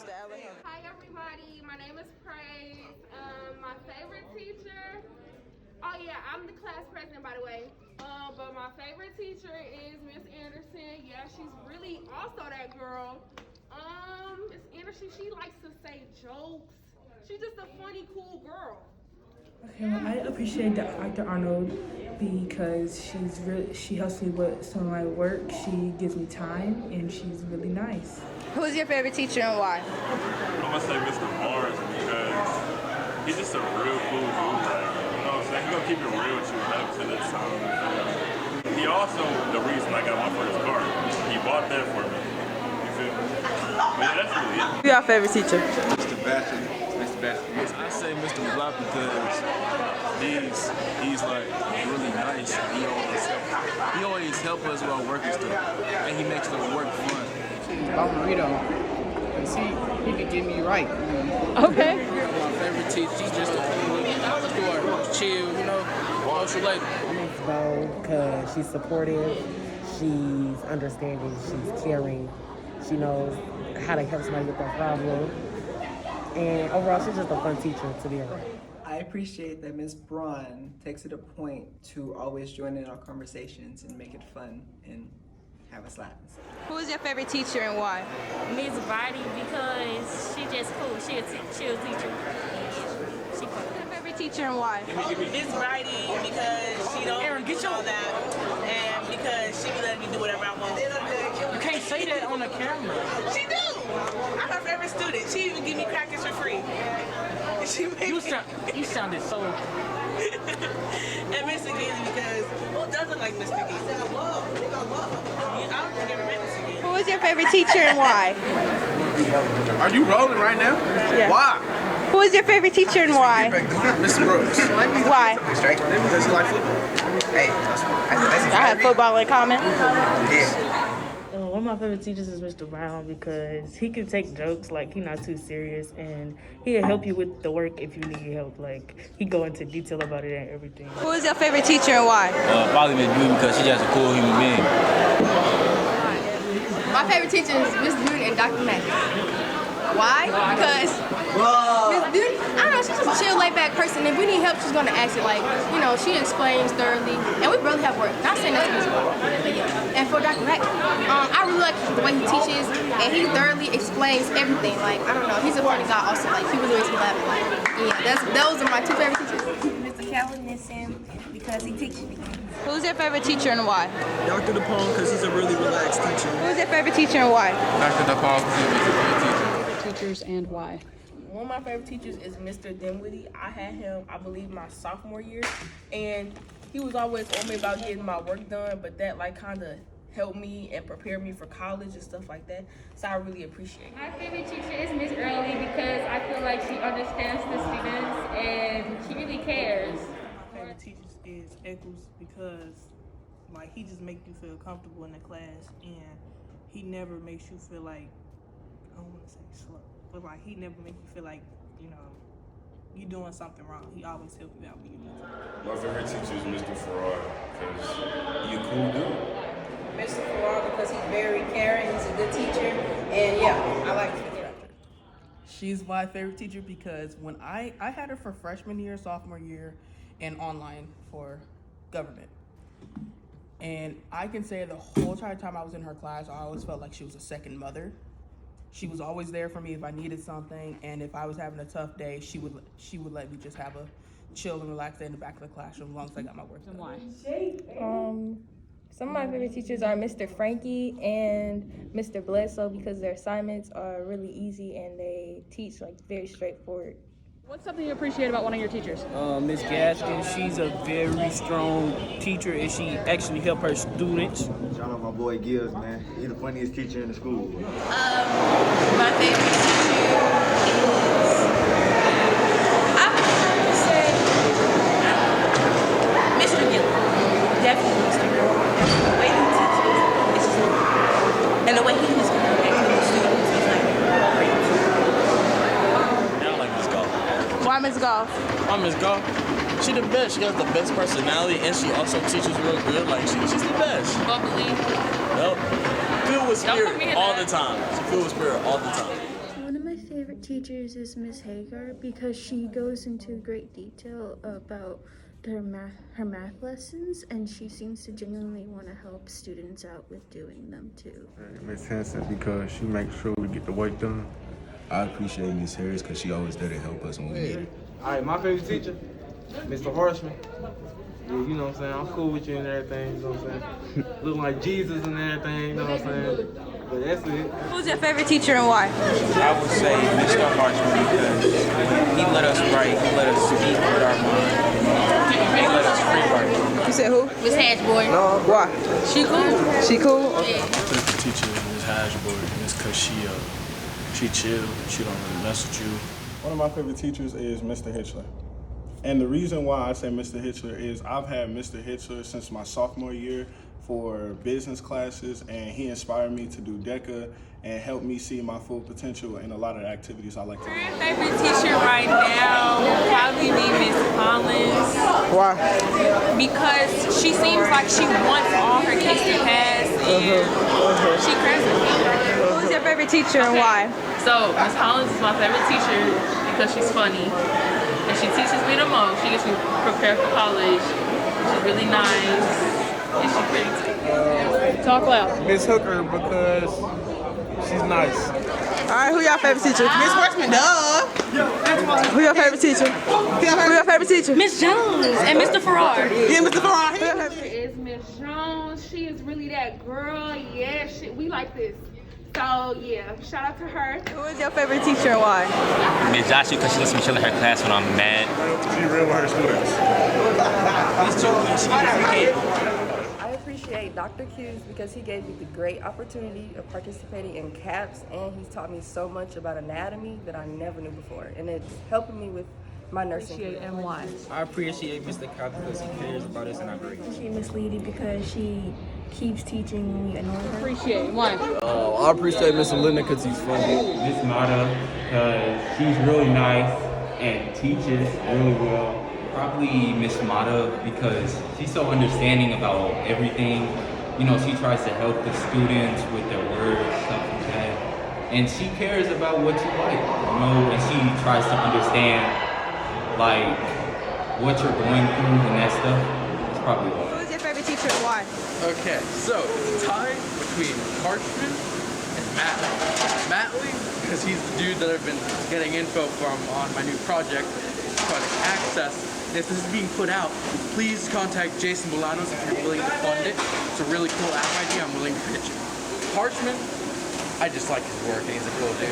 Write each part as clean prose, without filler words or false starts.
Mr. Allen. Hi everybody, my name is Praise. My favorite teacher, oh yeah, I'm the class president by the way. But my favorite teacher is Miss Anderson. Yeah, she's really also that girl. Miss Anderson, she likes to say jokes. She's just a funny, cool girl. Okay, well, I appreciate Dr. Arnold because she helps me with some of my work. She gives me time and she's really nice. Who is your favorite teacher and why? I'm gonna say Mr. Mars because he's just a real cool dude. Like, you know what I'm saying? He's gonna keep it real with you up to the time. He also the reason I got my first car. He bought that for me. You feel me? But yeah, that's really it. Who's your favorite teacher? Mr. Bassett. Mr. Bassett. I say Mr. Block because he's like really nice. He always help us with our work and stuff, and he makes the work fun. Bomarito. He can get me right. Okay. My favorite teacher, she's just a cool, chill, you know, social lady. Miss Bo, because she's supportive, she's understanding, she's caring, she knows how to help somebody with their problem, and overall she's just a fun teacher to be around. I appreciate that Ms. Braun takes it a point to always join in our conversations and make it fun and have us laugh. Who is your favorite teacher and why? Miss Vardy because she just cool. She a teacher. She cool. Who's your favorite teacher and why? Miss Vardy because she don't do all that, and because she be letting me do whatever I want. You can't say that on the camera. She do. I'm her favorite student. She even give me crackers for free. You sounded so. And Mr. Geely because who doesn't like Mr. Geely? I don't think I ever met Mr. Geely. Who is your favorite teacher and why? Are you rolling right now? Yeah. Why? Who is your favorite teacher and why? Mr. Brooks. Why? Because you like football. Hey, I have football in common. Yeah. One of my favorite teachers is Mr. Brown because he can take jokes, like he's not too serious, and he'll help you with the work if you need help. Like he go into detail about it and everything. Who is your favorite teacher and why? Probably Miss Beauty because she's just a cool human being. My favorite teacher is Miss Beauty and Dr. Mack. Why? Because Miss Beauty, I don't know, she's just a chill, laid-back person. If we need help, she's gonna ask it. Like, you know, she explains thoroughly, and we barely have work. Not saying that's miserable, but yeah. And for Dr. Mack, I really like the way he teaches, and he thoroughly explains everything. Like, I don't know, he's a funny guy also. Like, he really makes me laugh. Like, yeah, those are my two favorite teachers. Mr. Calvin is him because he teaches me. Who's your favorite teacher and why? Dr. DePaul because he's a really relaxed teacher. Who's your favorite teacher and why? Dr. DePaul because he's a great teacher. Teachers and why? One of my favorite teachers is Mr. Dinwiddie. I had him, I believe, my sophomore year, and he was always on me about getting my work done, but that like kind of helped me and prepared me for college and stuff like that, so I really appreciate it. My favorite teacher is Miss Early because I feel like she understands the students and she really cares. My favorite teacher is Eccles because like he just makes you feel comfortable in the class, and he never makes you feel like, I don't want to say slow, but like he never makes you feel like, you know, you're doing something wrong. He always helps you out when you do something. My favorite teacher is Mr. Farrar because he's a cool dude. Mr. Farrar because he's very caring. He's a good teacher, and yeah, I like him. She's my favorite teacher because when I had her for freshman year, sophomore year, and online for government. And I can say the whole entire time I was in her class, I always felt like she was a second mother. She was always there for me if I needed something, and if I was having a tough day, she would let me just have a chill and relax day in the back of the classroom as long as I got my work done. Why? Some of my favorite teachers are Mr. Frankie and Mr. Bledsoe because their assignments are really easy and they teach like very straightforward. What's something you appreciate about one of your teachers? Miss Gaskin, she's a very strong teacher, and she actually helps her students. Shout out my boy Gibbs, man. He's the funniest teacher in the school. My favorite teacher is, I would say, Mr. Gill. Definitely Mr. Gill. The way he teaches is just, and the way he is connecting with the students is like great. I like Miss Golf. Why Miss Golf? I'm Miss Golf. She the best. She has the best personality, and she also teaches real good. Like she's the best. Bubbly. Yep. Filled with spirit all the time. She filled with spirit all the time. One of my favorite teachers is Miss Hagar because she goes into great detail about her math lessons, and she seems to genuinely want to help students out with doing them too. Miss Hanson because she makes sure we get the work done. I appreciate Miss Harris because she always there to help us when we need it. All right, my favorite teacher, Mr. Horseman. Yeah, you know what I'm saying? I'm cool with you and everything, you know what I'm saying? Look like Jesus and everything, you know what I'm saying? But that's it. Who's your favorite teacher and why? I would say Mr. Harshman because he let us write, he let us speak with our mind, he let us free write. You said who? Miss Hazelwood. No, why? She cool. She cool? Yeah. My favorite teacher is Miss Hazelwood, and it's because she chill, she don't really mess with you. One of my favorite teachers is Mr. Hitchler. And the reason why I say Mr. Hitchler is I've had Mr. Hitchler since my sophomore year for business classes, and he inspired me to do DECA and helped me see my full potential in a lot of the activities I like to do. My favorite teacher right now will probably be Miss Collins. Why? Because she seems like she wants all her kids to pass, and she crazy. Who's your favorite teacher and why? So Miss Collins is my favorite teacher because she's funny, and she teaches me the most. She gets me prepared for college. She's really nice, and she's pretty. Talk loud. Miss Hooker because she's nice. All right, who your favorite teacher? Miss Horseman, duh. Who your favorite teacher? Who your favorite teacher? Miss Jones and Mr. Farrar. Yeah, Mr. Farrar. Who your favorite is Miss Jones. She is really that girl. Yeah, we like this. So yeah, shout out to her. Who is your favorite teacher and why? Miss Joshua because she lets me chill in her class when I'm mad. Be real with her students. I appreciate Dr. Hughes because he gave me the great opportunity of participating in CAPS, and he's taught me so much about anatomy that I never knew before, and it's helping me with my nursing career. And why? I appreciate Mr. Cobb because he cares about us and our grades. I appreciate Miss Leedy because she keeps teaching when we ignore her. Appreciate why? I appreciate Mr. Linda because he's funny. Miss Mata because she's really nice and teaches really well. Probably Miss Mata because she's so understanding about everything. You know, she tries to help the students with their words, stuff like that. And she cares about what you like, you know, and she tries to understand, like, what you're going through and that stuff. It's probably all. Who's your favorite teacher and why? Okay, so it's a tie between Harshman and Matley. Matley, because he's the dude that I've been getting info from on my new project, Project Access. If this is being put out, please contact Jason Bolanos if you're willing to fund it. It's a really cool app idea. I'm willing to pitch it. Harshman, I just like his work and he's a cool dude.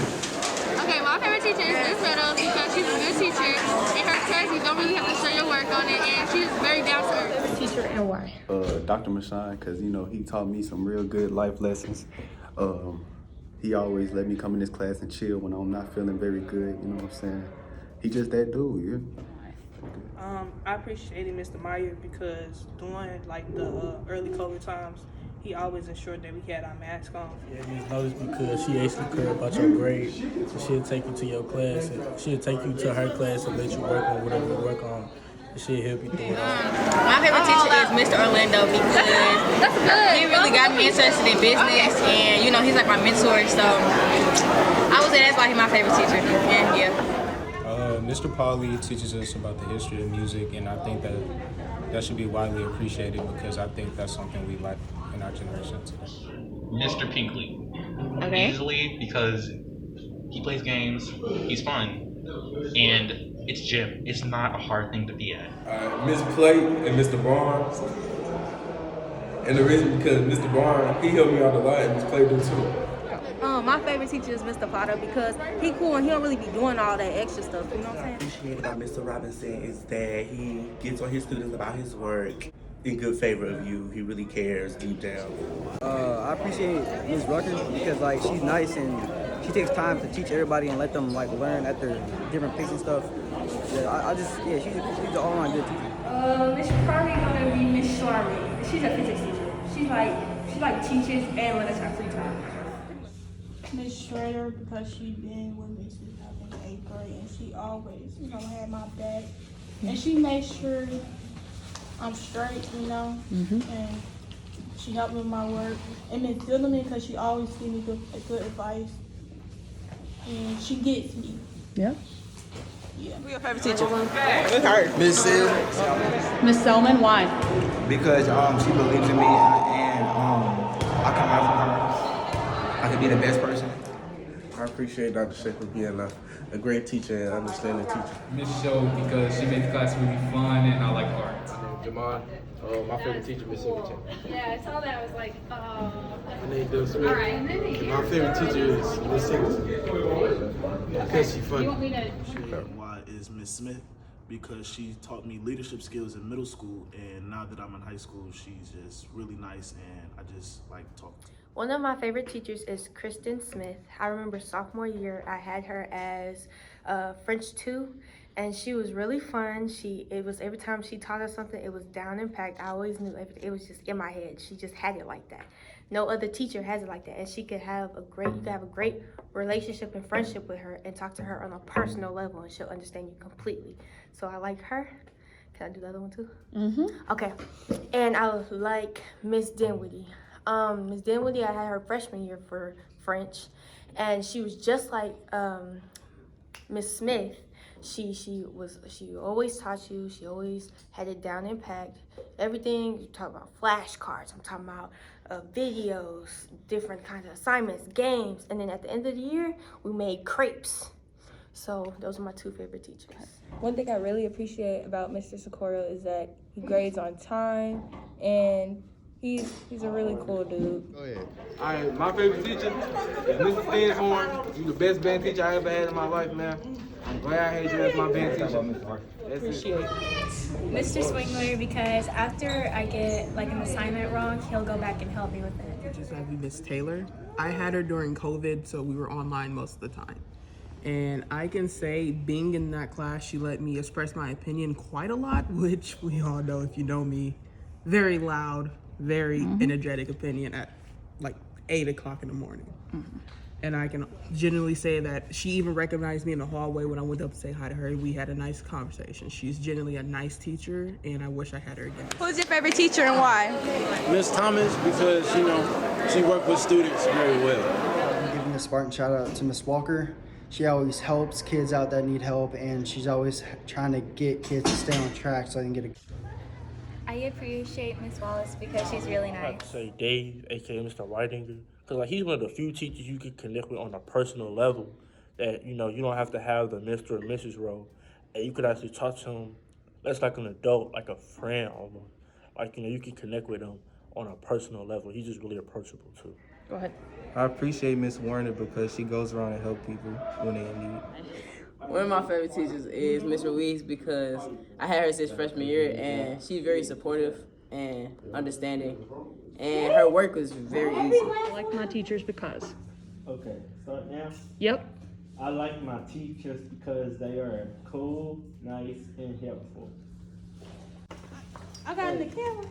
Okay, my favorite teacher is Miss Meadows because she's a good teacher. In her class, you don't really have to show your work on it, and she's very down to earth. Teacher and why? Dr. Mashan, because, you know, he taught me some real good life lessons. He always let me come in his class and chill when I'm not feeling very good, you know what I'm saying? He just that dude, yeah. I appreciated Mr. Meyer because during like the early COVID times, he always ensured that we had our masks on. Yeah, Miss Notice because she actually care about your grade. So she'll take you to your class and she'll take you to her class and let you work on whatever you work on. And she'll help you through it all. My favorite teacher is Mr. Orlando because he really got me interested in business, and you know he's like my mentor. So I would say that's why he's my favorite teacher. And yeah. Mr. Pauly teaches us about the history of music, and I think that should be widely appreciated because I think that's something we lack in our generation today. Mr. Pinkley. Okay. Easily because he plays games, he's fun, and it's gym. It's not a hard thing to be at. Miss Plate and Mr. Barnes. And the reason because Mr. Barnes, he helped me out a lot and Miss Plate did too. My favorite teacher is Mr. Potter because he cool and he don't really be doing all that extra stuff, you know what I'm saying? What I appreciate about Mr. Robinson is that he gets on his students about his work in good favor of you. He really cares deep down. I appreciate Ms. Rucker because like she's nice and she takes time to teach everybody and let them like learn at their different pace and stuff. Yeah, she's an all-around good teacher. It's probably gonna be Miss Shari. She's a physics teacher. She like teaches and let us have free time. Miss Schrader because she been with me since I've been 8th grade and she always, had my back. And she made sure I'm straight, and she helped me with my work. And Miss Dillman because she always give me good advice. and she gets me. Yeah. Yeah. Who your favorite teacher? Miss Sil. Miss Selman, why? Because she believes in me and I can learn from her. I can be the best person. I appreciate Dr. Shaker being a great teacher and understanding teacher. Miss Show because she made the class really fun and I like art. Jamal, my favorite teacher, Miss Cindy. Yeah, I saw that. I was like, oh. My name is Smith. All right. My favorite teacher is Miss Cindy. Because she's funny. You want me to? Why is Miss Smith? Because she taught me leadership skills in middle school, and now that I'm in high school, she's just really nice, and I just like talking to her. One of my favorite teachers is Kristen Smith. I remember sophomore year, I had her as French 2, and she was really fun. It was every time she taught us something, it was down and packed. I always knew everything. It was just in my head. She just had it like that. No other teacher has it like that, and you could have a great relationship and friendship with her and talk to her on a personal level, and she'll understand you completely. So I like her. Can I do the other one too? Mm-hmm. Okay. And I like Miss Dinwiddie. Miss Dinwiddie, I had her freshman year for French, and she was just like Miss Smith. She always taught you. She always had it down and packed. Everything, you talk about flashcards. I'm talking about videos, different kinds of assignments, games, and then at the end of the year, we made crepes. So those are my two favorite teachers. One thing I really appreciate about Mr. Socorro is that he grades on time, and he's a really cool dude. Go ahead. All right, my favorite teacher is Mr. Stanhorn. You're the best band teacher I ever had in my life, man. I'm glad I had you as my band teacher. Appreciate it. Mr. Swingler, because after I get like an assignment wrong, he'll go back and help me with it. Just have Miss Taylor. I had her during COVID, so we were online most of the time. And I can say being in that class, she let me express my opinion quite a lot, which we all know if you know me, very loud, very energetic opinion at like 8 o'clock in the morning. And I can genuinely say that she even recognized me in the hallway when I went up to say hi to her. We had a nice conversation. She's genuinely a nice teacher, and I wish I had her again. Who's your favorite teacher and why? Miss Thomas, because, she worked with students very well. I'm giving a Spartan shout out to Miss Walker. She always helps kids out that need help, and she's always trying to get kids to stay on track so they can get a... I appreciate Miss Wallace because she's really nice. I'd say Dave, aka Mr. Whitinger, because he's one of the few teachers you can connect with on a personal level that you don't have to have the Mr. or Mrs. role, and you could actually talk to him less like an adult, like a friend almost. Like you can connect with him on a personal level. He's just really approachable too. Go ahead. I appreciate Miss Warner because she goes around and help people when they in need. One of my favorite teachers is Miss Ruiz because I had her since freshman year, and she's very supportive and understanding, and her work was very easy. I like my teachers because. Okay, start now? Yep. I like my teachers because they are cool, nice, and helpful. I got in the camera.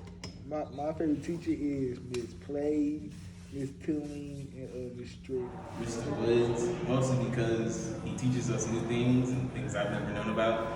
My favorite teacher is Miss Play, Miss Tilling, and Miss Strait. Mr. Woods, mostly because he teaches us new things and things I've never known about.